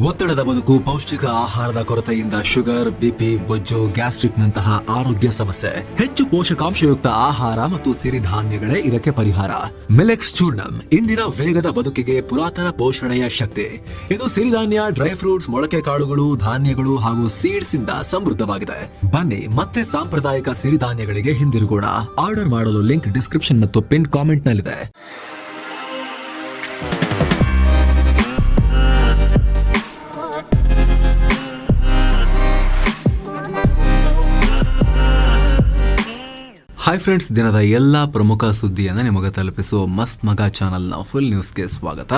ಒತ್ತಡದ ಬದುಕು, ಪೌಷ್ಟಿಕ ಆಹಾರದ ಕೊರತೆಯಿಂದ ಶುಗರ್, ಬಿಪಿ, ಬೊಜ್ಜು, ಗ್ಯಾಸ್ಟ್ರಿಕ್ ನಂತಹ ಆರೋಗ್ಯ ಸಮಸ್ಯೆ. ಹೆಚ್ಚು ಪೋಷಕಾಂಶಯುಕ್ತ ಆಹಾರ ಮತ್ತು ಸಿರಿಧಾನ್ಯಗಳೇ ಇದಕ್ಕೆ ಪರಿಹಾರ. ಮಿಲೆಕ್ಸ್ ಚೂರ್ಣಂ ಇಂದಿನ ವೇಗದ ಬದುಕಿಗೆ ಪುರಾತನ ಪೋಷಣೆಯ ಶಕ್ತಿ. ಇದು ಸಿರಿಧಾನ್ಯ, ಡ್ರೈ ಫ್ರೂಟ್ಸ್, ಮೊಳಕೆ ಕಾಳುಗಳು, ಧಾನ್ಯಗಳು ಹಾಗೂ ಸೀಡ್ಸ್ ಇಂದ ಸಮೃದ್ಧವಾಗಿದೆ. ಬನ್ನಿ ಮತ್ತೆ ಸಾಂಪ್ರದಾಯಿಕ ಸಿರಿಧಾನ್ಯಗಳಿಗೆ ಹಿಂದಿರುಗೋಣ. ಆರ್ಡರ್ ಮಾಡಲು ಲಿಂಕ್ ಡಿಸ್ಕ್ರಿಪ್ಷನ್ ಮತ್ತು ಪಿನ್ ಕಾಮೆಂಟ್ ನಲ್ಲಿದೆ. ಹಾಯ್ ಫ್ರೆಂಡ್ಸ್, ದಿನದ ಎಲ್ಲ ಪ್ರಮುಖ ಸುದ್ದಿಯನ್ನು ನಿಮಗೆ ತಲುಪಿಸುವ ಮಸ್ತ್ ಮಗ ಚಾನಲ್ನ ಫುಲ್ ನ್ಯೂಸ್ಗೆ ಸ್ವಾಗತ.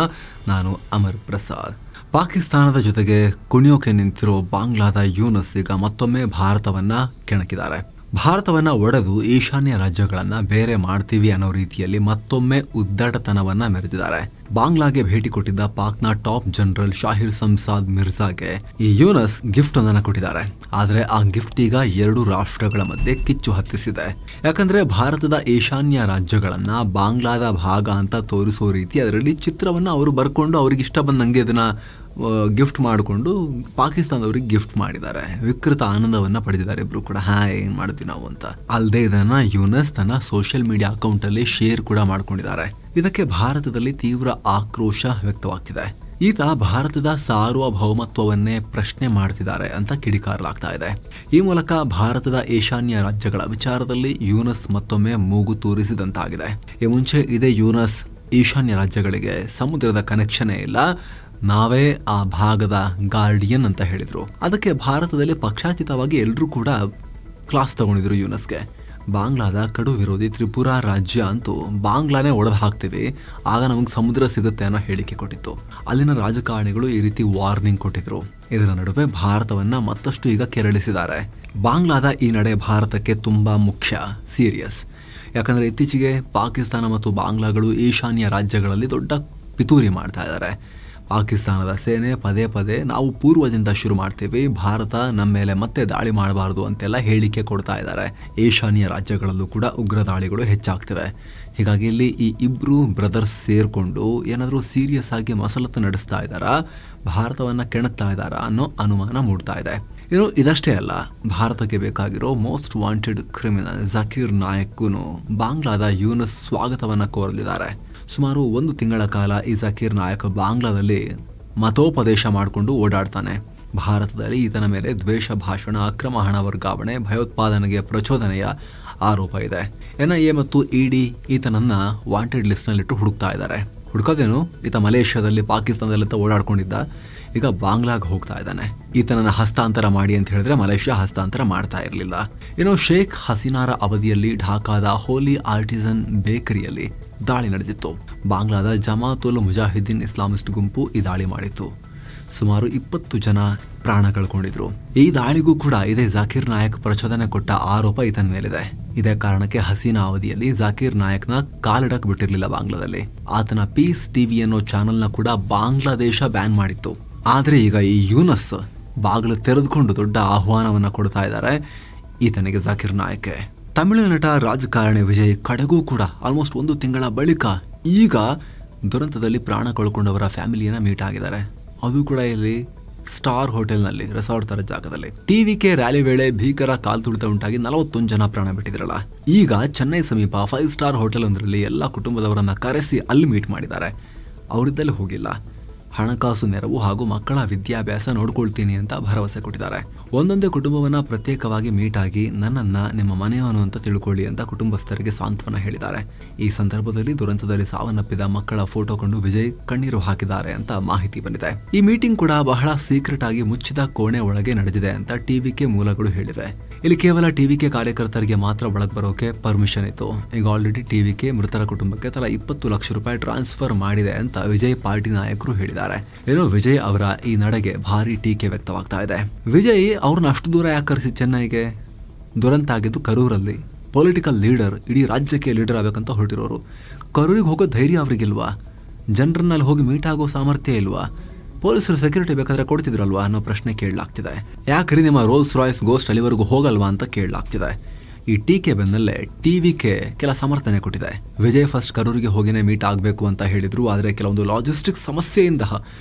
ನಾನು ಅಮರ್ ಪ್ರಸಾದ್. ಪಾಕಿಸ್ತಾನದ ಜೊತೆಗೆ ಕುಣಿಯೋಕೆ ನಿಂತಿರೋ ಬಾಂಗ್ಲಾದ ಯೂನಸ್ ಈಗ ಮತ್ತೊಮ್ಮೆ ಭಾರತವನ್ನ ಕೆಣಕಿದ್ದಾರೆ. ಭಾರತವನ್ನ ಒಡೆದು ಈಶಾನ್ಯ ರಾಜ್ಯಗಳನ್ನ ಬೇರೆ ಮಾಡ್ತೀವಿ ಅನ್ನೋ ರೀತಿಯಲ್ಲಿ ಮತ್ತೊಮ್ಮೆ ಉದ್ದಟತನವನ್ನ ಮೆರೆದಿದ್ದಾರೆ. ಬಾಂಗ್ಲಾಗೆ ಭೇಟಿ ಕೊಟ್ಟಿದ್ದ ಪಾಕ್ನ ಟಾಪ್ ಜನರಲ್ ಶಾಹಿರ್ ಸಂಸಾದ್ ಮಿರ್ಜಾಗೆ ಈ ಯೂನಸ್ ಗಿಫ್ಟ್ ಒಂದನ್ನ ಕೊಟ್ಟಿದ್ದಾರೆ. ಆದ್ರೆ ಆ ಗಿಫ್ಟ್ ಈಗ ಎರಡು ರಾಷ್ಟ್ರಗಳ ಮಧ್ಯೆ ಕಿಚ್ಚು ಹತ್ತಿಸಿದೆ. ಯಾಕಂದ್ರೆ ಭಾರತದ ಈಶಾನ್ಯ ರಾಜ್ಯಗಳನ್ನ ಬಾಂಗ್ಲಾದ ಭಾಗ ಅಂತ ತೋರಿಸೋ ರೀತಿ ಅದರಲ್ಲಿ ಚಿತ್ರವನ್ನ ಅವರು ಬರ್ಕೊಂಡು ಅವ್ರಿಗೆ ಇಷ್ಟ ಬಂದಂಗೆ ಅದನ್ನ ಗಿಫ್ಟ್ ಮಾಡಿಕೊಂಡು ಪಾಕಿಸ್ತಾನದವ್ರಿಗೆ ಗಿಫ್ಟ್ ಮಾಡಿದ್ದಾರೆ. ವಿಕೃತ ಆನಂದವನ್ನ ಪಡೆದಿದ್ದಾರೆ ಇಬ್ರು ಕೂಡ. ಏನ್ ಮಾಡ್ತೀವಿ ನಾವು ಅಂತ. ಅಲ್ಲದೆ ಇದನ್ನ ಯೂನಸ್ ತನ್ನ ಸೋಷಿಯಲ್ ಮೀಡಿಯಾ ಅಕೌಂಟ್ ಅಲ್ಲಿ ಶೇರ್ ಕೂಡ ಮಾಡ್ಕೊಂಡಿದ್ದಾರೆ. ಇದಕ್ಕೆ ಭಾರತದಲ್ಲಿ ತೀವ್ರ ಆಕ್ರೋಶ ವ್ಯಕ್ತವಾಗ್ತಿದೆ. ಈತ ಭಾರತದ ಸಾರ್ವಭೌಮತ್ವವನ್ನೇ ಪ್ರಶ್ನೆ ಮಾಡ್ತಿದ್ದಾರೆ ಅಂತ ಕಿಡಿಕಾರಲಾಗ್ತಾ ಇದೆ. ಈ ಮೂಲಕ ಭಾರತದ ಈಶಾನ್ಯ ರಾಜ್ಯಗಳ ವಿಚಾರದಲ್ಲಿ ಯೂನಸ್ ಮತ್ತೊಮ್ಮೆ ಮೂಗು ತೂರಿಸಿದಂತಾಗಿದೆ. ಈ ಮುಂಚೆ ಇದೇ ಯೂನಸ್ ಈಶಾನ್ಯ ರಾಜ್ಯಗಳಿಗೆ ಸಮುದ್ರದ ಕನೆಕ್ಷನೇ ಇಲ್ಲ, ನಾವೇ ಆ ಭಾಗದ ಗಾರ್ಡಿಯನ್ ಅಂತ ಹೇಳಿದ್ರು. ಅದಕ್ಕೆ ಭಾರತದಲ್ಲಿ ಪಕ್ಷಾತೀತವಾಗಿ ಎಲ್ಲರೂ ಕೂಡ ಕ್ಲಾಸ್ ತಗೊಂಡಿದ್ರು ಯೂನಸ್ಗೆ. ಬಾಂಗ್ಲಾದ ಕಡು ವಿರೋಧಿ ತ್ರಿಪುರಾ ರಾಜ್ಯ ಅಂತೂ ಬಾಂಗ್ಲಾನೇ ಒಡೆದು ಹಾಕ್ತೀವಿ, ಆಗ ನಮಗೆ ಸಮುದ್ರ ಸಿಗುತ್ತೆ ಅನ್ನೋ ಹೇಳಿಕೆ ಕೊಟ್ಟಿತ್ತು. ಅಲ್ಲಿನ ರಾಜಕಾರಣಿಗಳು ಈ ರೀತಿ ವಾರ್ನಿಂಗ್ ಕೊಟ್ಟಿದ್ರು. ಇದರ ನಡುವೆ ಭಾರತವನ್ನ ಮತ್ತಷ್ಟು ಈಗ ಕೆರಳಿಸಿದ್ದಾರೆ. ಬಾಂಗ್ಲಾದ ಈ ನಡೆ ಭಾರತಕ್ಕೆ ತುಂಬಾ ಮುಖ್ಯ, ಸೀರಿಯಸ್. ಯಾಕಂದ್ರೆ ಇತ್ತೀಚೆಗೆ ಪಾಕಿಸ್ತಾನ ಮತ್ತು ಬಾಂಗ್ಲಾಗಳು ಈಶಾನ್ಯ ರಾಜ್ಯಗಳಲ್ಲಿ ದೊಡ್ಡ ಪಿತೂರಿ ಮಾಡ್ತಾ ಇದ್ದಾರೆ. ಪಾಕಿಸ್ತಾನದ ಸೇನೆ ಪದೇ ಪದೇ ನಾವು ಪೂರ್ವದಿಂದ ಶುರು ಮಾಡ್ತೀವಿ, ಭಾರತ ನಮ್ಮ ಮೇಲೆ ಮತ್ತೆ ದಾಳಿ ಮಾಡಬಾರದು ಅಂತೆಲ್ಲ ಹೇಳಿಕೆ ಕೊಡ್ತಾ ಇದ್ದಾರೆ. ಈಶಾನ್ಯ ರಾಜ್ಯಗಳಲ್ಲೂ ಕೂಡ ಉಗ್ರ ದಾಳಿಗಳು ಹೆಚ್ಚಾಗ್ತಿವೆ. ಹೀಗಾಗಿ ಇಲ್ಲಿ ಈ ಇಬ್ರು ಬ್ರದರ್ಸ್ ಸೇರ್ಕೊಂಡು ಏನಾದರೂ ಸೀರಿಯಸ್ ಆಗಿ ಮಸಲತ್ತು ನಡೆಸ್ತಾ ಇದ್ದಾರಾ, ಭಾರತವನ್ನ ಕೆಣಕ್ತಾ ಇದ್ದಾರಾ ಅನ್ನೋ ಅನುಮಾನ ಮೂಡ್ತಾ ಇದೆ. ಇನ್ನು ಇದಷ್ಟೇ ಅಲ್ಲ, ಭಾರತಕ್ಕೆ ಬೇಕಾಗಿರೋ most wanted criminal Zakir ನಾಯಕ್ಗೂ ಬಾಂಗ್ಲಾದ Yunus ಸ್ವಾಗತವನ್ನ ಕೋರಲಿದ್ದಾರೆ. ಸುಮಾರು 1 ತಿಂಗಳ ಕಾಲ ಈ ಜಕೀರ್ ನಾಯಕ್ ಬಾಂಗ್ಲಾದಲ್ಲಿ ಮತೋಪದೇಶ ಮಾಡಿಕೊಂಡು ಓಡಾಡ್ತಾನೆ. ಭಾರತದಲ್ಲಿ ಈತನ ಮೇಲೆ ದ್ವೇಷ ಭಾಷಣ, ಅಕ್ರಮ ಹಣ ವರ್ಗಾವಣೆ, ಭಯೋತ್ಪಾದನೆಗೆ ಪ್ರಚೋದನೆಯ ಆರೋಪ ಇದೆ. NIA ಮತ್ತು ED ಈತನನ್ನ ವಾಂಟೆಡ್ ಲಿಸ್ಟ್ ನಲ್ಲಿಟ್ಟು ಹುಡುಕ್ತಾ ಇದ್ದಾರೆ. ಹುಡುಕೋದೇನು, ಈತ ಮಲೇಷ್ಯಾದಲ್ಲಿ, ಪಾಕಿಸ್ತಾನದಲ್ಲಿಂದ ಓಡಾಡ್ಕೊಂಡಿದ್ದ, ಈಗ ಬಾಂಗ್ಲಾಗ್ ಹೋಗ್ತಾ ಇದ್ದಾನೆ. ಈತನನ್ನ ಹಸ್ತಾಂತರ ಮಾಡಿ ಅಂತ ಹೇಳಿದ್ರೆ ಮಲೇಷ್ಯಾ ಹಸ್ತಾಂತರ ಮಾಡ್ತಾ ಇರಲಿಲ್ಲ. ಇನ್ನು ಶೇಖ್ ಹಸೀನಾರ ಅವಧಿಯಲ್ಲಿ ಢಾಕಾದ ಹೋಲಿ ಆರ್ಟಿಸನ್ ಬೇಕರಿಯಲ್ಲಿ ದಾಳಿ ನಡೆದಿತ್ತು. ಬಾಂಗ್ಲಾದ ಜಮಾತುಲ್ ಮುಜಾಹಿದ್ದೀನ್ ಇಸ್ಲಾಮಿಸ್ಟ್ ಗುಂಪು ಈ ದಾಳಿ ಮಾಡಿತ್ತು. ಸುಮಾರು 20 ಜನ ಪ್ರಾಣ ಕಳ್ಕೊಂಡಿದ್ರು. ಈ ದಾಳಿಗೂ ಕೂಡ ಇದೇ ಜಾಕೀರ್ ನಾಯಕ್ ಪ್ರಚೋದನೆ ಕೊಟ್ಟ ಆರೋಪ ಈತನ ಮೇಲಿದೆ. ಇದೇ ಕಾರಣಕ್ಕೆ ಹಸೀನಾ ಅವಧಿಯಲ್ಲಿ ಜಾಕೀರ್ ನಾಯಕ್ನ ಕಾಲಿಡಕ್ ಬಿಟ್ಟಿರ್ಲಿಲ್ಲ ಬಾಂಗ್ಲಾದಲ್ಲಿ. ಆತನ ಪೀಸ್ ಟಿವಿ ಅನ್ನೋ ಚಾನೆಲ್ನ ಕೂಡ ಬಾಂಗ್ಲಾದೇಶ ಬ್ಯಾನ್ ಮಾಡಿತ್ತು. ಆದ್ರೆ ಈಗ ಈ ಯೂನಸ್ ಬಾಗಿಲು ತೆರೆದುಕೊಂಡು ದೊಡ್ಡ ಆಹ್ವಾನವನ್ನ ಕೊಡ್ತಾ ಇದ್ದಾರೆ ಈತನಿಗೆ, ಜಾಕೀರ್ ನಾಯಕ್. ತಮಿಳು ನಟ ರಾಜಕಾರಣಿ ವಿಜಯ್ ಕಡೆಗೂ ಕೂಡ ಆಲ್ಮೋಸ್ಟ್ 1 ತಿಂಗಳ ಬಳಿಕ ಈಗ ದುರಂತದಲ್ಲಿ ಪ್ರಾಣ ಕಳ್ಕೊಂಡವರ ಫ್ಯಾಮಿಲಿಯನ್ನ ಮೀಟ್ ಆಗಿದ್ದಾರೆ. ಅದು ಕೂಡ ಇಲ್ಲಿ ಸ್ಟಾರ್ ಹೋಟೆಲ್ನಲ್ಲಿ, ರೆಸಾರ್ಟ್ ತರ ಜಾಗದಲ್ಲಿ. TVK ರ್ಯಾಲಿ ವೇಳೆ ಭೀಕರ ಕಾಲ್ತುಳಿತ ಉಂಟಾಗಿ 41 ಜನ ಪ್ರಾಣ ಬಿಟ್ಟಿದ್ರಲ್ಲ. ಈಗ ಚೆನ್ನೈ ಸಮೀಪ 5 ಸ್ಟಾರ್ ಹೋಟೆಲ್ ಒಂದರಲ್ಲಿ ಎಲ್ಲ ಕುಟುಂಬದವರನ್ನ ಕರೆಸಿ ಅಲ್ಲಿ ಮೀಟ್ ಮಾಡಿದ್ದಾರೆ. ಅವರಿದ್ದಲ್ಲಿ ಹೋಗಿಲ್ಲ. ಹಣಕಾಸು ನೆರವು ಹಾಗೂ ಮಕ್ಕಳ ವಿದ್ಯಾಭ್ಯಾಸ ನೋಡ್ಕೊಳ್ತೀನಿ ಅಂತ ಭರವಸೆ ಕೊಟ್ಟಿದ್ದಾರೆ. ಒಂದೊಂದೇ ಕುಟುಂಬವನ್ನ ಪ್ರತ್ಯೇಕವಾಗಿ ಮೀಟ್ ಆಗಿ ನನ್ನನ್ನ ನಿಮ್ಮ ಮನೆಯವನು ಅಂತ ತಿಳ್ಕೊಳ್ಳಿ ಅಂತ ಕುಟುಂಬಸ್ಥರಿಗೆ ಸಾಂತ್ವನ ಹೇಳಿದ್ದಾರೆ. ಈ ಸಂದರ್ಭದಲ್ಲಿ ದುರಂತದಲ್ಲಿ ಸಾವನ್ನಪ್ಪಿದ ಮಕ್ಕಳ ಫೋಟೋ ಕೊಂಡು ವಿಜಯ್ ಕಣ್ಣೀರು ಹಾಕಿದ್ದಾರೆ ಅಂತ ಮಾಹಿತಿ ಬಂದಿದೆ. ಈ ಮೀಟಿಂಗ್ ಕೂಡ ಬಹಳ ಸೀಕ್ರೆಟ್ ಆಗಿ ಮುಚ್ಚಿದ ಕೋಣೆ ಒಳಗೆ ನಡೆದಿದೆ ಅಂತ TVK ಮೂಲಗಳು ಹೇಳಿವೆ. ಇಲ್ಲಿ ಕೇವಲ TVK ಕಾರ್ಯಕರ್ತರಿಗೆ ಮಾತ್ರ ಒಳಗೆ ಬರೋಕೆ ಪರ್ಮಿಷನ್ ಇತ್ತು. ಈಗ ಆಲ್ರೆಡಿ TVK ಮೃತರ ಕುಟುಂಬಕ್ಕೆ ತಲಾ 20 ಲಕ್ಷ ರೂಪಾಯಿ ಟ್ರಾನ್ಸ್ಫರ್ ಮಾಡಿದೆ ಅಂತ ವಿಜಯ್ ಪಾರ್ಟಿ ನಾಯಕರು ಹೇಳಿದ್ದಾರೆ. ಏನೋ ವಿಜಯ್ ಅವರ ಈ ನಡೆಗೆ ಭಾರಿ ಟೀಕೆ ವ್ಯಕ್ತವಾಗ್ತಾ ಇದೆ. ವಿಜಯ್ ಅವ್ರನ್ನ ಅಷ್ಟು ದೂರ ಯಾಕೆ ಕರೆಸಿ ಚೆನ್ನೈಗೆ? ದುರಂತ ಆಗಿದ್ದು ಕರೂರಲ್ಲಿ. ಪೊಲಿಟಿಕಲ್ ಲೀಡರ್, ಇಡೀ ರಾಜ್ಯಕ್ಕೆ ಲೀಡರ್ ಆಗಬೇಕಂತ ಹೊರಟಿರೋರು. ಕರೂರಿಗೆ ಹೋಗೋ ಧೈರ್ಯ ಅವ್ರಿಗಿಲ್ವಾ? ಜನರನ್ನಲ್ಲಿ ಹೋಗಿ ಮೀಟ್ ಆಗೋ ಸಾಮರ್ಥ್ಯ ಇಲ್ವಾ? ಪೊಲೀಸರು ಸೆಕ್ಯೂರಿಟಿ ಬೇಕಾದ್ರೆ ಕೊಡ್ತಿದ್ರಲ್ವಾ ಅನ್ನೋ ಪ್ರಶ್ನೆ ಕೇಳಲಾಗ್ತಿದೆ. ಯಾಕ್ರಿ ನಿಮ್ಮ ರೋಲ್ಸ್ ರಾಯ್ಸ್ ಗೋಸ್ಟ್ ಅಲ್ಲಿವರೆಗೂ ಹೋಗಲ್ವಾ ಅಂತ ಕೇಳಲಾಗ್ತಿದೆ. ಈ ಟೀಕೆ ಬೆನ್ನಲ್ಲೇ ಟಿವಿಕೆ ಕೆಲ ಸಮರ್ಥನೆ ಕೊಟ್ಟಿದೆ. ವಿಜಯ್ ಫಸ್ಟ್ ಕರೂರಿಗೆ ಹೋಗಿನೇ ಮೀಟ್ ಆಗಬೇಕು ಅಂತ ಹೇಳಿದ್ರು, ಆದರೆ ಕೆಲವೊಂದು ಲಾಜಿಸ್ಟಿಕ್ಸ್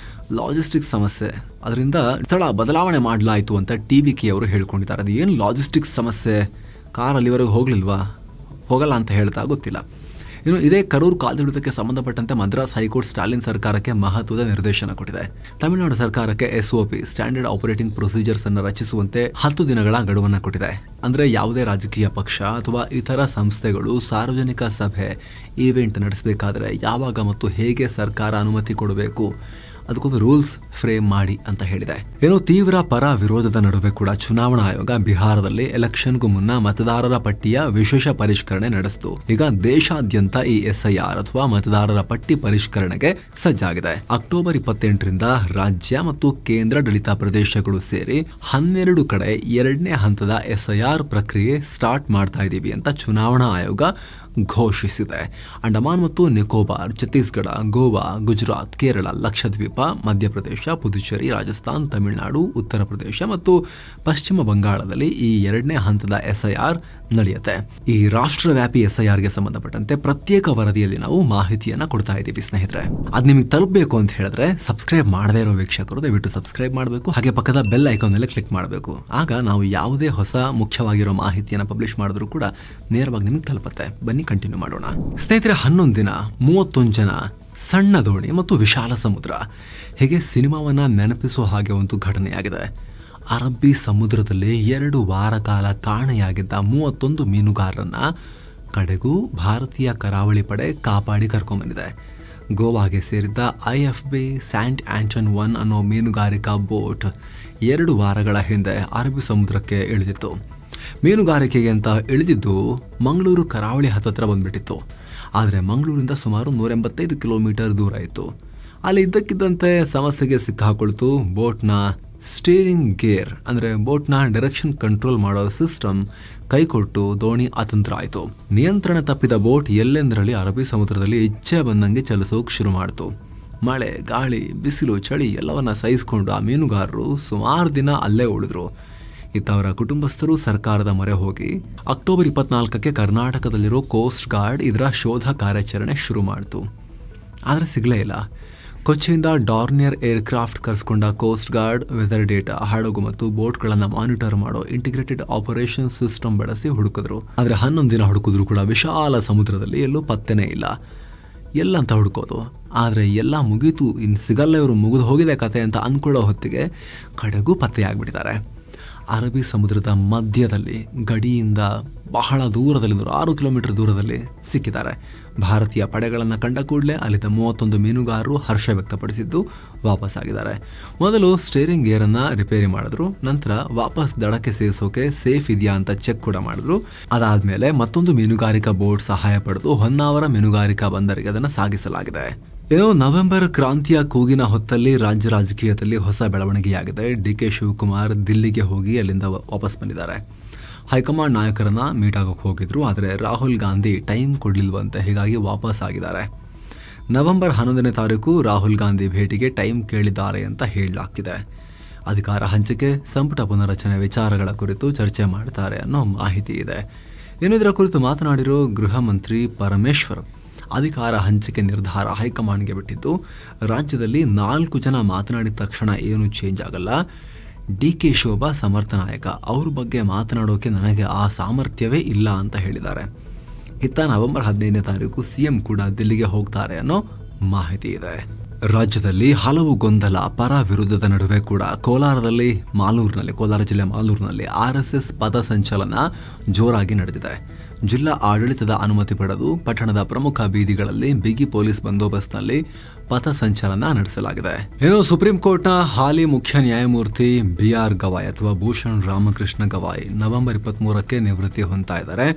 ಸಮಸ್ಯೆ ಅದರಿಂದ ಸ್ಥಳ ಬದಲಾವಣೆ ಮಾಡಲಾಯಿತು ಅಂತ ಟಿವಿಕೆ ಅವರು ಹೇಳ್ಕೊಂಡಿದ್ದಾರೆ. ಅದು ಏನು ಲಾಜಿಸ್ಟಿಕ್ಸ್ ಸಮಸ್ಯೆ, ಕಾರ್ ಅಲ್ಲಿವರೆಗೂ ಹೋಗಲ್ಲ ಅಂತ ಹೇಳ್ತಾ ಗೊತ್ತಿಲ್ಲ. ಇನ್ನು ಇದೇ ಕರೂರು ಕಾಲ್ದುಳಿತಕ್ಕೆ ಸಂಬಂಧಪಟ್ಟಂತೆ ಮದ್ರಾಸ್ ಹೈಕೋರ್ಟ್ ಸ್ಟಾಲಿನ್ ಸರ್ಕಾರಕ್ಕೆ ಮಹತ್ವದ ನಿರ್ದೇಶನ ಕೊಟ್ಟಿದೆ. ತಮಿಳುನಾಡು ಸರ್ಕಾರಕ್ಕೆ SOP ಸ್ಟ್ಯಾಂಡರ್ಡ್ ಆಪರೇಟಿಂಗ್ ಪ್ರೊಸೀಜರ್ಸ್ ಅನ್ನು ರಚಿಸುವಂತೆ 10 ದಿನಗಳ ಗಡುವನ್ನು ಕೊಟ್ಟಿದೆ. ಅಂದರೆ ಯಾವುದೇ ರಾಜಕೀಯ ಪಕ್ಷ ಅಥವಾ ಇತರ ಸಂಸ್ಥೆಗಳು ಸಾರ್ವಜನಿಕ ಸಭೆ ಈವೆಂಟ್ ನಡೆಸಬೇಕಾದ್ರೆ ಯಾವಾಗ ಮತ್ತು ಹೇಗೆ ಸರ್ಕಾರ ಅನುಮತಿ ಕೊಡಬೇಕು ಅದಕ್ಕೊಂದು ರೂಲ್ಸ್ ಫ್ರೇಮ್ ಮಾಡಿ ಅಂತ ಹೇಳಿದೆ. ಏನೋ ತೀವ್ರ ಪರ ವಿರೋಧದ ನಡುವೆ ಕೂಡ ಚುನಾವಣಾ ಆಯೋಗ ಬಿಹಾರದಲ್ಲಿ ಎಲೆಕ್ಷನ್ಗೂ ಮುನ್ನ ಮತದಾರರ ಪಟ್ಟಿಯ ವಿಶೇಷ ಪರಿಷ್ಕರಣೆ ನಡೆಸಿತು. ಈಗ ದೇಶಾದ್ಯಂತ ಈ SIR ಅಥವಾ ಮತದಾರರ ಪಟ್ಟಿ ಪರಿಷ್ಕರಣೆಗೆ ಸಜ್ಜಾಗಿದೆ. ಅಕ್ಟೋಬರ್ 28ರಿಂದ ರಾಜ್ಯ ಮತ್ತು ಕೇಂದ್ರಾಡಳಿತ ಪ್ರದೇಶಗಳು ಸೇರಿ 12 ಕಡೆ 2ನೇ ಹಂತದ SIR ಪ್ರಕ್ರಿಯೆ ಸ್ಟಾರ್ಟ್ ಮಾಡ್ತಾ ಇದೀವಿ ಅಂತ ಚುನಾವಣಾ ಆಯೋಗ ಘೋಷಿಸಿದೆ. ಅಂಡಮಾನ್ ಮತ್ತು ನಿಕೋಬಾರ್, ಛತ್ತೀಸ್ಗಢ, ಗೋವಾ, ಗುಜರಾತ್, ಕೇರಳ, ಲಕ್ಷದ್ವೀಪ, ಮಧ್ಯಪ್ರದೇಶ, ಪುದುಚೇರಿ, ರಾಜಸ್ಥಾನ್, ತಮಿಳುನಾಡು, ಉತ್ತರ ಪ್ರದೇಶ ಮತ್ತು ಪಶ್ಚಿಮ ಬಂಗಾಳದಲ್ಲಿ ಈ 2ನೇ ಹಂತದ SIR ನಡೆಯುತ್ತೆ. ಈ ರಾಷ್ಟ್ರವ್ಯಾಪಿ SIRಗೆ ಸಂಬಂಧಪಟ್ಟಂತೆ ಪ್ರತ್ಯೇಕ ವರದಿಯಲ್ಲಿ ನಾವು ಮಾಹಿತಿಯನ್ನ ಕೊಡ್ತಾ ಇದ್ದೀವಿ ಸ್ನೇಹಿತರೆ. ಅದು ನಿಮಗೆ ತಲುಪಬೇಕು ಅಂತ ಹೇಳಿದ್ರೆ ಸಬ್ಸ್ಕ್ರೈಬ್ ಮಾಡದೇ ಇರೋ ವೀಕ್ಷಕರು ದಯವಿಟ್ಟು ಸಬ್ಸ್ಕ್ರೈಬ್ ಮಾಡಬೇಕು, ಹಾಗೆ ಪಕ್ಕದ ಬೆಲ್ ಐಕಾನ್ ಮೇಲೆ ಕ್ಲಿಕ್ ಮಾಡಬೇಕು. ಆಗ ನಾವು ಯಾವುದೇ ಹೊಸ ಮುಖ್ಯವಾಗಿರೋ ಮಾಹಿತಿಯನ್ನು ಪಬ್ಲಿಷ್ ಮಾಡಿದ್ರು ಕೂಡ ನೇರವಾಗಿ ನಿಮಗೆ ತಲುಪುತ್ತೆ. ಬನ್ನಿ ಕಂಟಿನ್ಯೂ ಮಾಡೋಣ ಸ್ನೇಹಿತರೆ. 11 ದಿನ 31 ಜನ, ಸಣ್ಣ ದೋಣಿ ಮತ್ತು ವಿಶಾಲ ಸಮುದ್ರ, ಹೀಗೆ ಸಿನಿಮಾವನ್ನ ನೆನಪಿಸುವ ಹಾಗೆ ಒಂದು ಘಟನೆಯಾಗಿದೆ. ಅರಬ್ಬಿ ಸಮುದ್ರದಲ್ಲಿ 2 ವಾರ ಕಾಲ ಕಾಣೆಯಾಗಿದ್ದ 31 ಮೀನುಗಾರರನ್ನ ಕಡೆಗೂ ಭಾರತೀಯ ಕರಾವಳಿ ಪಡೆ ಕಾಪಾಡಿ ಕರ್ಕೊಂಡ್ಬಂದಿದೆ. ಗೋವಾಗೆ ಸೇರಿದ್ದ IFB ಸ್ಯಾಂಟ್ ಆಂಟನ್ 1 ಅನ್ನೋ ಮೀನುಗಾರಿಕಾ ಬೋಟ್ 2 ವಾರಗಳ ಹಿಂದೆ ಅರಬ್ಬಿ ಸಮುದ್ರಕ್ಕೆ ಇಳಿದಿತ್ತು. ಮೀನುಗಾರಿಕೆಗೆ ಅಂತ ಇಳಿದಿದ್ದು ಮಂಗಳೂರು ಕರಾವಳಿ ಹತ್ತತ್ರ ಬಂದ್ಬಿಟ್ಟಿತ್ತು. ಆದರೆ ಮಂಗಳೂರಿಂದ ಸುಮಾರು 185 ಕಿಲೋಮೀಟರ್ ದೂರ ಇತ್ತು. ಅಲ್ಲಿ ಇದ್ದಕ್ಕಿದ್ದಂತೆ ಸಮಸ್ಯೆಗೆ ಸಿಕ್ಕಾಕೊಳ್ತು. ಬೋಟ್ನ ಸ್ಟೀರಿಂಗ್ ಗೇರ್ ಅಂದರೆ ಬೋಟ್ನ ಡೈರೆಕ್ಷನ್ ಕಂಟ್ರೋಲ್ ಮಾಡೋ ಸಿಸ್ಟಮ್ ಕೈಕೊಟ್ಟು ದೋಣಿ ಅತಂತ್ರ ಆಯಿತು. ನಿಯಂತ್ರಣ ತಪ್ಪಿದ ಬೋಟ್ ಎಲ್ಲೆಂದರಲ್ಲಿ ಅರಬ್ಬಿ ಸಮುದ್ರದಲ್ಲಿ ಇಚ್ಛೆ ಬಂದಂಗೆ ಚಲಿಸೋಕೆ ಶುರು ಮಾಡಿತು. ಮಳೆ, ಗಾಳಿ, ಬಿಸಿಲು, ಚಳಿ ಎಲ್ಲವನ್ನ ಸಹಿಸಿಕೊಂಡು ಆ ಮೀನುಗಾರರು ಸುಮಾರು ದಿನ ಅಲ್ಲೇ ಉಳಿದ್ರು. ಅವರ ಕುಟುಂಬಸ್ಥರು ಸರ್ಕಾರದ ಮೊರೆ ಹೋಗಿ ಅಕ್ಟೋಬರ್ 24ಕ್ಕೆ ಕರ್ನಾಟಕದಲ್ಲಿರೋ ಕೋಸ್ಟ್ ಗಾರ್ಡ್ ಇದರ ಶೋಧ ಕಾರ್ಯಾಚರಣೆ ಶುರು ಮಾಡಿತು. ಆದರೆ ಸಿಗಲೇ ಇಲ್ಲ. ಕೊಚ್ಚಿಯಿಂದ ಡಾರ್ನಿಯರ್ ಏರ್ಕ್ರಾಫ್ಟ್ ಕರೆಸ್ಕೊಂಡ ಕೋಸ್ಟ್ ಗಾರ್ಡ್ ವೆದರ್ ಡೇಟಾ, ಹಡಗು ಮತ್ತು ಬೋಟ್ಗಳನ್ನು ಮಾನಿಟರ್ ಮಾಡೋ ಇಂಟಿಗ್ರೇಟೆಡ್ ಆಪರೇಷನ್ ಸಿಸ್ಟಮ್ ಬಳಸಿ ಹುಡುಕಿದ್ರು. ಆದರೆ 11 ದಿನ ಹುಡುಕಿದ್ರು ಕೂಡ ವಿಶಾಲ ಸಮುದ್ರದಲ್ಲಿ ಎಲ್ಲೂ ಪತ್ತೆನೇ ಇಲ್ಲ. ಎಲ್ಲಂತ ಹುಡುಕೋದು, ಆದರೆ ಎಲ್ಲ ಮುಗೀತು, ಇನ್ನು ಸಿಗಲ್ಲ, ಇವರು ಮುಗಿದು ಹೋಗಿದೆ ಕತೆ ಅಂತ ಅಂದ್ಕೊಳ್ಳೋ ಹೊತ್ತಿಗೆ ಕಡೆಗೂ ಪತ್ತೆಯಾಗ್ಬಿಟ್ಟಿದ್ದಾರೆ. ಅರಬ್ಬಿ ಸಮುದ್ರದ ಮಧ್ಯದಲ್ಲಿ ಗಡಿಯಿಂದ ಬಹಳ ದೂರದಲ್ಲಿ 6 ಕಿಲೋಮೀಟರ್ ದೂರದಲ್ಲಿ ಸಿಕ್ಕಿದ್ದಾರೆ. ಭಾರತೀಯ ಪಡೆಗಳನ್ನು ಕಂಡ ಕೂಡಲೇ ಅಲ್ಲಿದ್ದ 31 ಮೀನುಗಾರರು ಹರ್ಷ ವ್ಯಕ್ತಪಡಿಸಿದ್ದು ವಾಪಸ್ಸಾಗಿದ್ದಾರೆ. ಮೊದಲು ಸ್ಟೇರಿಂಗ್ ಗೇರನ್ನು ರಿಪೇರಿ ಮಾಡಿದ್ರು, ನಂತರ ವಾಪಸ್ ದಡಕ್ಕೆ ಸೇರಿಸೋಕೆ ಸೇಫ್ ಇದೆಯಾ ಅಂತ ಚೆಕ್ ಕೂಡ ಮಾಡಿದ್ರು. ಅದಾದಮೇಲೆ ಮತ್ತೊಂದು ಮೀನುಗಾರಿಕಾ ಬೋಟ್ ಸಹಾಯ ಪಡೆದು ಹೊನ್ನಾವರ ಮೀನುಗಾರಿಕಾ ಬಂದರಿಗೆ ಅದನ್ನು ಸಾಗಿಸಲಾಗಿದೆ. ಏನೋ ನವೆಂಬರ್ ಕ್ರಾಂತಿಯ ಕೂಗಿನ ಹೊತ್ತಲ್ಲಿ ರಾಜ್ಯ ರಾಜಕೀಯದಲ್ಲಿ ಹೊಸ ಬೆಳವಣಿಗೆಯಾಗಿದೆ. DK ಶಿವಕುಮಾರ್ ದಿಲ್ಲಿಗೆ ಹೋಗಿ ಅಲ್ಲಿಂದ ವಾಪಸ್ ಬಂದಿದ್ದಾರೆ. ಹೈಕಮಾಂಡ್ ನಾಯಕರನ್ನ ಮೀಟ್ ಆಗೋಕೆ ಹೋಗಿದ್ರು, ಆದರೆ ರಾಹುಲ್ ಗಾಂಧಿ ಟೈಮ್ ಕೊಡಲಿಲ್ವಂತೆ, ಹೀಗಾಗಿ ವಾಪಸ್ ಆಗಿದ್ದಾರೆ. ನವೆಂಬರ್ 11ನೇ ತಾರೀಕು ರಾಹುಲ್ ಗಾಂಧಿ ಭೇಟಿಗೆ ಟೈಮ್ ಕೇಳಿದ್ದಾರೆ ಅಂತ ಹೇಳಲಾಗ್ತಿದೆ. ಅಧಿಕಾರ ಹಂಚಿಕೆ, ಸಂಪುಟ ಪುನರಚನೆ ವಿಚಾರಗಳ ಕುರಿತು ಚರ್ಚೆ ಮಾಡ್ತಾರೆ ಅನ್ನೋ ಮಾಹಿತಿ ಇದೆ. ಇನ್ನು ಇದರ ಕುರಿತು ಮಾತನಾಡಿರೋ ಗೃಹ ಮಂತ್ರಿ ಪರಮೇಶ್ವರ್, ಅಧಿಕಾರ ಹಂಚಿಕೆ ನಿರ್ಧಾರ ಹೈಕಮಾಂಡ್ಗೆ ಬಿಟ್ಟಿದ್ದು, ರಾಜ್ಯದಲ್ಲಿ 4 ಜನ ಮಾತನಾಡಿದ ತಕ್ಷಣ ಏನು ಚೇಂಜ್ ಆಗಲ್ಲ. DK ಶೋಭಾ ಸಮರ್ಥ ನಾಯಕ, ಅವ್ರ ಬಗ್ಗೆ ಮಾತನಾಡೋಕೆ ನನಗೆ ಆ ಸಾಮರ್ಥ್ಯವೇ ಇಲ್ಲ ಅಂತ ಹೇಳಿದ್ದಾರೆ. ಇತ್ತ ನವೆಂಬರ್ 15ನೇ ತಾರೀಕು CM ಕೂಡ ದಿಲ್ಲಿಗೆ ಹೋಗ್ತಾರೆ ಅನ್ನೋ ಮಾಹಿತಿ ಇದೆ. ರಾಜ್ಯದಲ್ಲಿ ಹಲವು ಗೊಂದಲ, ಪರ ವಿರುದ್ಧದ ನಡುವೆ ಕೂಡ ಕೋಲಾರ ಜಿಲ್ಲೆ ಮಾಲೂರಿನಲ್ಲಿ RSS ಪಥಸಂಚಲನ ಜೋರಾಗಿ ನಡೆದಿದೆ. ಜಿಲ್ಲಾ ಆಡಳಿತದ ಅನುಮತಿ ಪಡೆದು ಪಟ್ಟಣದ ಪ್ರಮುಖ ಬೀದಿಗಳಲ್ಲಿ ಬಿಗಿ ಪೊಲೀಸ್ ಬಂದೋಬಸ್ತ್ನಲ್ಲಿ ಪಥಸಂಚಲನ ನಡೆಸಲಾಗಿದೆ. ಏನೋ ಸುಪ್ರೀಂ ಕೋರ್ಟ್ನ ಹಾಲಿ ಮುಖ್ಯ ನ್ಯಾಯಮೂರ್ತಿ BR ಗವಾಯ್ ಅಥವಾ ಭೂಷಣ್ ರಾಮಕೃಷ್ಣ ಗವಾಯ್ ನವೆಂಬರ್ 23ಕ್ಕೆ ನಿವೃತ್ತಿ ಹೊಂದ್ತಾ ಇದ್ದಾರೆ.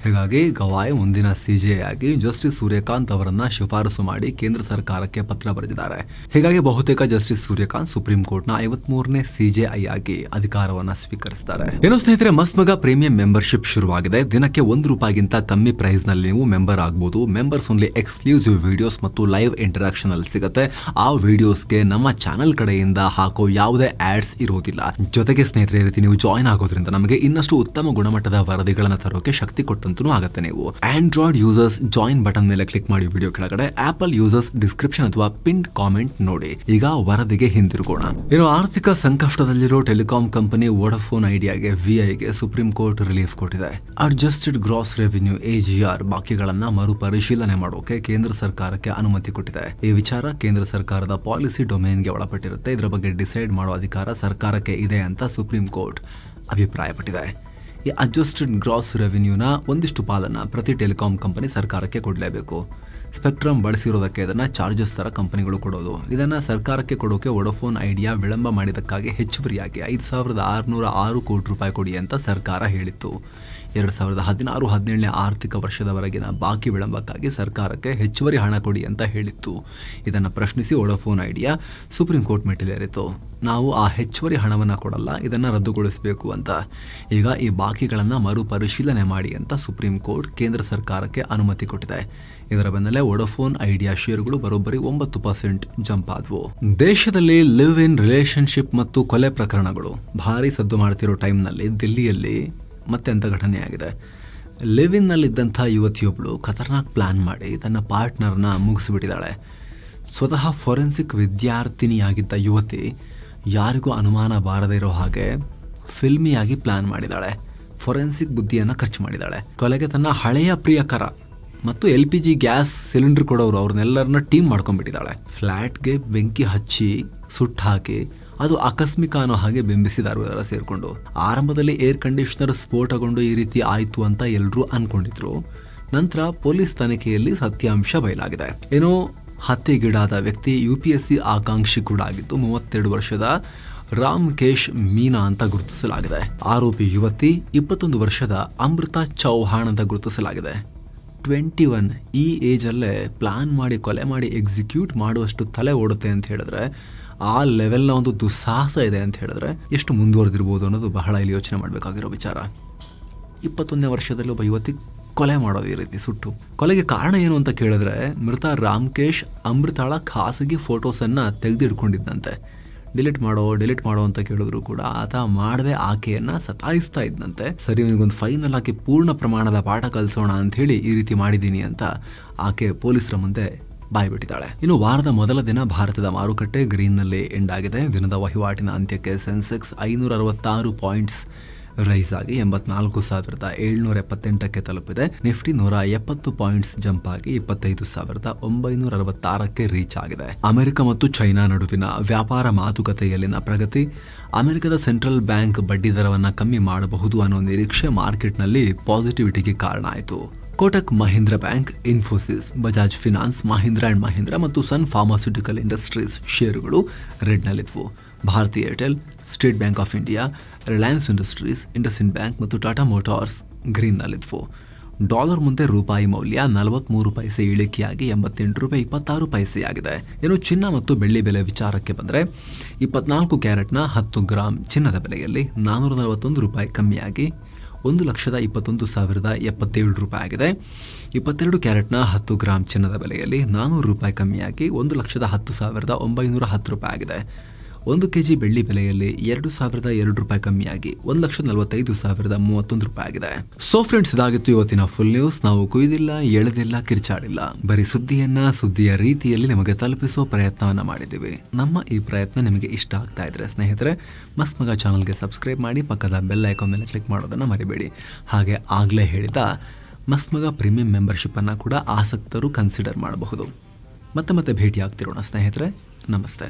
ಹೀಗಾಗಿ ಗವಾಯ್ ಮುಂದಿನ ಸಿಜೆ ಆಗಿ ಜಸ್ಟಿಸ್ ಸೂರ್ಯಕಾಂತ್ ಅವರನ್ನ ಶಿಫಾರಸು ಮಾಡಿ ಕೇಂದ್ರ ಸರ್ಕಾರಕ್ಕೆ ಪತ್ರ ಬರೆದಿದ್ದಾರೆ. ಹೀಗಾಗಿ ಬಹುತೇಕ ಜಸ್ಟಿಸ್ ಸೂರ್ಯಕಾಂತ್ ಸುಪ್ರೀಂ ಕೋರ್ಟ್ ನ 53ನೇ ಸಿಜೆಐ ಆಗಿ ಅಧಿಕಾರವನ್ನ ಸ್ವೀಕರಿಸಿದ್ದಾರೆ. ಏನು ಸ್ನೇಹಿತರೆ, ಮಸ್ತ್ ಮಗ ಪ್ರೀಮಿಯಂ ಮೆಂಬರ್ಶಿಪ್ ಶುರುವಾಗಿದೆ. ದಿನಕ್ಕೆ ₹1 ಕಮ್ಮಿ ಪ್ರೈಸ್ ನಲ್ಲಿ ನೀವು ಮೆಂಬರ್ ಆಗಬಹುದು. ಮೆಂಬರ್ಸ್ ಓನ್ಲಿ ಎಕ್ಸ್ಕ್ಲೂಸಿವ್ ವಿಡಿಯೋಸ್ ಮತ್ತು ಲೈವ್ ಇಂಟರಾಕ್ಷನ್ ಅಲ್ಲಿ ಸಿಗುತ್ತೆ. ಆ ವಿಡಿಯೋಸ್ಗೆ ನಮ್ಮ ಚಾನೆಲ್ ಕಡೆಯಿಂದ ಹಾಕೋ ಯಾವುದೇ ಆಡ್ಸ್ ಇರೋದಿಲ್ಲ. ಜೊತೆಗೆ ಸ್ನೇಹಿತರೆ, ಈ ರೀತಿ ನೀವು ಜಾಯಿನ್ ಆಗೋದ್ರಿಂದ ನಮಗೆ ಇನ್ನಷ್ಟು ಉತ್ತಮ ಗುಣಮಟ್ಟದ ವರದಿಗಳನ್ನು ತರೋಕೆ ಶಕ್ತಿ ಕೊಟ್ಟಂತೂ ಆಗುತ್ತೆ. ನೀವು ಆಂಡ್ರಾಯ್ಡ್ ಯೂಸರ್ಸ್ ಜಾಯಿನ್ ಬಟನ್ ಮೇಲೆ ಕ್ಲಿಕ್ ಮಾಡಿ ವಿಡಿಯೋ ಕೆಳಗಡೆ, ಆಪಲ್ ಯೂಸರ್ಸ್ ಡಿಸ್ಕ್ರಿಪ್ಷನ್ ಅಥವಾ ಪಿನ್ ಕಾಮೆಂಟ್ ನೋಡಿ. ಈಗ ವರದಿಗೆ ಹಿಂದಿರುಗೋಣ. ಏನು ಆರ್ಥಿಕ ಸಂಕಷ್ಟದಲ್ಲಿರೋ ಟೆಲಿಕಾಂ ಕಂಪನಿ ವೋಡಾಫೋನ್ ಐಡಿಯಾಗೆ ವಿಐಗೆ ಸುಪ್ರೀಂ ಕೋರ್ಟ್ ರಿಲೀಫ್ ಕೊಟ್ಟಿದೆ. ಅಡ್ಜಸ್ಟೆಡ್ ಗ್ರಾಸ್ ರೆವಿನ್ಯೂ AGR ಬಾಕಿಗಳನ್ನ ಮರುಪರಿಶೀಲನೆ ಮಾಡೋಕೆ ಕೇಂದ್ರ ಸರ್ಕಾರಕ್ಕೆ ಅನುಮತಿ ಕೊಟ್ಟಿದೆ. ಈ ವಿಚಾರ ಕೇಂದ್ರ ಸರ್ಕಾರದ ಪಾಲಿಸಿ ಡೊಮೇನ್ಗೆ ಒಳಪಟ್ಟಿರುತ್ತೆ. ಇದರ ಬಗ್ಗೆ ಡಿಸೈಡ್ ಮಾಡೋ ಅಧಿಕಾರ ಸರ್ಕಾರಕ್ಕೆ ಇದೆ ಅಂತ ಸುಪ್ರೀಂ ಕೋರ್ಟ್ ಅಭಿಪ್ರಾಯಪಟ್ಟಿದೆ. ಈ ಅಡ್ಜಸ್ಟೆಡ್ ಗ್ರಾಸ್ ರೆವಿನ್ಯೂನ ಒಂದಿಷ್ಟು ಪಾಲನ್ನ ಪ್ರತಿ ಟೆಲಿಕಾಂ ಕಂಪನಿ ಸರ್ಕಾರಕ್ಕೆ ಕೊಡಲೇಬೇಕು. ಸ್ಪೆಕ್ಟ್ರಮ್ ಬಳಸಿರೋದಕ್ಕೆ ಇದನ್ನ ಚಾರ್ಜಸ್ ತರ ಕಂಪನಿಗಳು ಕೊಡೋದು. ಇದನ್ನ ಸರ್ಕಾರಕ್ಕೆ ಕೊಡೋಕೆ ವೋಡಾಫೋನ್ ಐಡಿಯಾ ವಿಳಂಬ ಮಾಡಿದಕ್ಕಾಗಿ ಹೆಚ್ಚುವರಿಯಾಗಿ ₹5,606 ಕೋಟಿ ಕೊಡಿ ಅಂತ ಸರ್ಕಾರ ಹೇಳಿತ್ತು. 2016-17ನೇ ಆರ್ಥಿಕ ವರ್ಷದವರೆಗಿನ ಬಾಕಿ ವಿಳಂಬಕ್ಕಾಗಿ ಸರ್ಕಾರಕ್ಕೆ ಹೆಚ್ಚುವರಿ ಹಣ ಕೊಡಿ ಅಂತ ಹೇಳಿತ್ತು. ಇದನ್ನು ಪ್ರಶ್ನಿಸಿ ವೋಡಾಫೋನ್ ಐಡಿಯಾ ಸುಪ್ರೀಂ ಕೋರ್ಟ್ ಮೆಟ್ಟಿಲೇರಿತು. ನಾವು ಆ ಹೆಚ್ಚುವರಿ ಹಣವನ್ನು ಕೊಡಲ್ಲ, ಇದನ್ನು ರದ್ದುಗೊಳಿಸಬೇಕು ಅಂತ. ಈಗ ಈ ಬಾಕಿಗಳನ್ನು ಮರುಪರಿಶೀಲನೆ ಮಾಡಿ ಅಂತ ಸುಪ್ರೀಂ ಕೋರ್ಟ್ ಕೇಂದ್ರ ಸರ್ಕಾರಕ್ಕೆ ಅನುಮತಿ ಕೊಟ್ಟಿದೆ. ಇದರ ಬೆನ್ನಲ್ಲೇ ವೋಡಾಫೋನ್ ಐಡಿಯಾ ಷೇರುಗಳು ಬರೋಬ್ಬರಿ 9% ಜಂಪ್ ಆದವು. ದೇಶದಲ್ಲಿ ಲಿವ್ ಇನ್ ರಿಲೇಶನ್ಶಿಪ್ ಮತ್ತು ಕೊಲೆ ಪ್ರಕರಣಗಳು ಭಾರಿ ಸದ್ದು ಮಾಡ್ತಿರೋ ಟೈಮ್ನಲ್ಲಿ ದಿಲ್ಲಿಯಲ್ಲಿ ಮತ್ತೆ ಅಂತ ಘಟನೆಯಾಗಿದೆ. ಲಿವ್ ಇನ್ ನಲ್ಲಿದ್ದಂಥ ಯುವತಿಯೊಬ್ಬಳು ಖತರ್ನಾಕ್ ಪ್ಲಾನ್ ಮಾಡಿ ತನ್ನ ಪಾರ್ಟ್ನರ್ನ ಮುಗಿಸಿಬಿಟ್ಟಿದ್ದಾಳೆ. ಸ್ವತಃ ಫೊರೆನ್ಸಿಕ್ ವಿದ್ಯಾರ್ಥಿನಿಯಾಗಿದ್ದ ಯುವತಿ ಯಾರಿಗೂ ಅನುಮಾನ ಬಾರದೇ ಇರೋ ಹಾಗೆ ಫಿಲ್ಮಿಯಾಗಿ ಪ್ಲಾನ್ ಮಾಡಿದ್ದಾಳೆ. ಫೊರೆನ್ಸಿಕ್ ಬುದ್ಧಿಯನ್ನು ಖರ್ಚು ಮಾಡಿದ್ದಾಳೆ. ಕೊಲೆಗೆ ತನ್ನ ಹಳೆಯ ಪ್ರಿಯಕರ ಮತ್ತು LPG ಗ್ಯಾಸ್ ಸಿಲಿಂಡರ್ ಕೊಡೋರು ಅವ್ರನ್ನೆಲ್ಲರನ್ನ ಟೀಮ್ ಮಾಡ್ಕೊಂಡ್ಬಿಟ್ಟಿದ್ದಾಳೆ. ಫ್ಲ್ಯಾಟ್ಗೆ ಬೆಂಕಿ ಹಚ್ಚಿ ಸುಟ್ಟು ಹಾಕಿ ಅದು ಆಕಸ್ಮಿಕ ಅನ್ನೋ ಹಾಗೆ ಬಿಂಬಿಸಿದಾರು ಎಲ್ಲ ಸೇರ್ಕೊಂಡು. ಆರಂಭದಲ್ಲಿ ಏರ್ ಕಂಡೀಷನರ್ ಸ್ಫೋಟಗೊಂಡು ಈ ರೀತಿ ಆಯ್ತು ಅಂತ ಎಲ್ಲರೂ ಅನ್ಕೊಂಡಿದ್ರು. ನಂತರ ಪೊಲೀಸ್ ತನಿಖೆಯಲ್ಲಿ ಸತ್ಯಾಂಶ ಬಯಲಾಗಿದೆ. ಏನೋ ಹತ್ಯೆಗೀಡಾದ ವ್ಯಕ್ತಿ UPSC ಆಕಾಂಕ್ಷಿ ಕೂಡ ಆಗಿದ್ದು 32 ವರ್ಷದ ರಾಮ್ಕೇಶ್ ಮೀನಾ ಅಂತ ಗುರುತಿಸಲಾಗಿದೆ. ಆರೋಪಿ ಯುವತಿ 21 ವರ್ಷದ ಅಮೃತಾ ಚೌಹಾಣ್ ಅಂತ ಗುರುತಿಸಲಾಗಿದೆ. 21 ಈ ಏಜಲ್ಲೇ ಪ್ಲಾನ್ ಮಾಡಿ ಕೊಲೆ ಮಾಡಿ ಎಕ್ಸಿಕ್ಯೂಟ್ ಮಾಡುವಷ್ಟು ತಲೆ ಓಡುತ್ತೆ ಅಂತ ಹೇಳಿದ್ರೆ, ಆ ಲೆವೆಲ್ನ ಒಂದು ದುಸ್ಸಾಹಸ ಇದೆ ಅಂತ ಹೇಳಿದ್ರೆ ಎಷ್ಟು ಮುಂದುವರೆದಿರ್ಬೋದು ಅನ್ನೋದು ಬಹಳ ಇಲ್ಲಿ ಯೋಚನೆ ಮಾಡಬೇಕಾಗಿರೋ ವಿಚಾರ. 21ನೇ ವರ್ಷದಲ್ಲಿ ಒಬ್ಬ ಯುವತಿ ಕೊಲೆ ಮಾಡೋದು ಈ ರೀತಿ ಸುಟ್ಟು. ಕೊಲೆಗೆ ಕಾರಣ ಏನು ಅಂತ ಕೇಳಿದ್ರೆ, ಮೃತ ರಾಮ್ಕೇಶ್ ಅಮೃತಾಳ ಖಾಸಗಿ ಫೋಟೋಸನ್ನು ತೆಗೆದಿಡ್ಕೊಂಡಿದ್ದಂತೆ. ಡಿಲೀಟ್ ಮಾಡೋ ಅಂತ ಕೇಳಿದ್ರು ಕೂಡ ಆತ ಮಾಡದೆ ಆಕೆಯನ್ನ ಸತಾಯಿಸ್ತಾ ಇದ್ದಂತೆ. ಸರಿ, ಇವನಿಗೊಂದು ಫೈನಲ್ ಹಾಕಿ ಪೂರ್ಣ ಪ್ರಮಾಣದ ಪಾಠ ಕಲಿಸೋಣ ಅಂತ ಹೇಳಿ ಈ ರೀತಿ ಮಾಡಿದ್ದೀನಿ ಅಂತ ಆಕೆ ಪೊಲೀಸರ ಮುಂದೆ ಬಾಯ್ಬಿಟ್ಟಿದ್ದಾಳೆ. ಇನ್ನು ವಾರದ ಮೊದಲ ದಿನ ಭಾರತದ ಮಾರುಕಟ್ಟೆ ಗ್ರೀನ್ನಲ್ಲಿ ಎಂಡ್ ಆಗಿದೆ. ದಿನದ ವಹಿವಾಟಿನ ಅಂತ್ಯಕ್ಕೆ ಸೆನ್ಸೆಕ್ಸ್ 566 ಪಾಯಿಂಟ್ಸ್ ರೈಸ್ ಆಗಿ 84,778ಕ್ಕೆ ತಲುಪಿದೆ. ನಿಫ್ಟಿ 170 ಪಾಯಿಂಟ್ಸ್ ಜಂಪ್ ಆಗಿ 25,966ಕ್ಕೆ ರೀಚ್ ಆಗಿದೆ. ಅಮೆರಿಕ ಮತ್ತು ಚೈನಾ ನಡುವಿನ ವ್ಯಾಪಾರ ಮಾತುಕತೆಯಲ್ಲಿನ ಪ್ರಗತಿ, ಅಮೆರಿಕದ ಸೆಂಟ್ರಲ್ ಬ್ಯಾಂಕ್ ಬಡ್ಡಿ ದರವನ್ನು ಕಮ್ಮಿ ಮಾಡಬಹುದು ಅನ್ನೋ ನಿರೀಕ್ಷೆ ಮಾರ್ಕೆಟ್ನಲ್ಲಿ ಪಾಸಿಟಿವಿಟಿಗೆ ಕಾರಣ ಆಯಿತು. Kotak Mahindra bank, Infosys, Bajaj finance, Mahindra and Mahindra ಮತ್ತು ಸನ್ ಫಾರ್ಮಾಸ್ಯೂಟಿಕಲ್ ಇಂಡಸ್ಟ್ರೀಸ್ ಷೇರುಗಳು ರೆಡ್ನಲ್ಲಿದ್ವು. Bharti Airtel, State Bank of India, Reliance Industries, IndusInd bank ಮತ್ತು ಟಾಟಾ ಮೋಟಾರ್ಸ್ ಗ್ರೀನ್ನಲ್ಲಿದ್ವು. ಡಾಲರ್ ಮುಂದೆ ರೂಪಾಯಿ ಮೌಲ್ಯ 43 ಪೈಸೆ ಇಳಿಕೆಯಾಗಿ ₹88.26 ಆಗಿದೆ. ಇನ್ನು ಚಿನ್ನ ಮತ್ತು ಬೆಳ್ಳಿ ಬೆಲೆ ವಿಚಾರಕ್ಕೆ ಬಂದರೆ 24 ಕ್ಯಾರೆಟ್ನ 10 ಗ್ರಾಂ ಚಿನ್ನದ ಬೆಲೆಯಲ್ಲಿ ₹441 ಕಮ್ಮಿಯಾಗಿ ₹1,21,077 ಆಗಿದೆ. 22 ಕ್ಯಾರೆಟ್ನ 10 ಗ್ರಾಂ ಚಿನ್ನದ ಬೆಲೆಯಲ್ಲಿ ₹400 ಕಮ್ಮಿಯಾಗಿ ₹1,10,910 ಆಗಿದೆ. 1 kg ಬೆಳ್ಳಿ ಬೆಲೆಯಲ್ಲಿ ₹2,002 ಕಮ್ಮಿಯಾಗಿ ₹1,45,031 ಆಗಿದೆ. ಸೊ ಫ್ರೆಂಡ್ಸ್, ಇದಾಗಿತ್ತು ಇವತ್ತಿನ ಫುಲ್ ನ್ಯೂಸ್. ನಾವು ಕುಯ್ದಿಲ್ಲ, ಎಳೆದಿಲ್ಲ, ಕಿರ್ಚಾಡಿಲ್ಲ, ಬರೀ ಸುದ್ದಿಯ ರೀತಿಯಲ್ಲಿ ನಿಮಗೆ ತಲುಪಿಸೋ ಪ್ರಯತ್ನವನ್ನ ಮಾಡಿದ್ದೀವಿ. ನಮ್ಮ ಈ ಪ್ರಯತ್ನ ನಿಮಗೆ ಇಷ್ಟ ಆಗ್ತಾ ಇದ್ರೆ ಸ್ನೇಹಿತರೆ, ಮಸ್ತ್ ಮಗ ಚಾನಲ್ಗೆ ಸಬ್ಸ್ಕ್ರೈಬ್ ಮಾಡಿ, ಪಕ್ಕದ ಬೆಲ್ ಐಕಾನ್ ಮೇಲೆ ಕ್ಲಿಕ್ ಮಾಡೋದನ್ನ ಮರಿಬೇಡಿ. ಹಾಗೆ ಆಗ್ಲೇ ಹೇಳಿದ ಮಸ್ತ್ ಮಗ ಪ್ರೀಮಿಯಂ ಮೆಂಬರ್ಶಿಪ್ ಅನ್ನ ಕೂಡ ಆಸಕ್ತರು ಕನ್ಸಿಡರ್ ಮಾಡಬಹುದು. ಮತ್ತೆ ಭೇಟಿ ಆಗ್ತಿರೋಣ ಸ್ನೇಹಿತರೆ. ನಮಸ್ತೆ.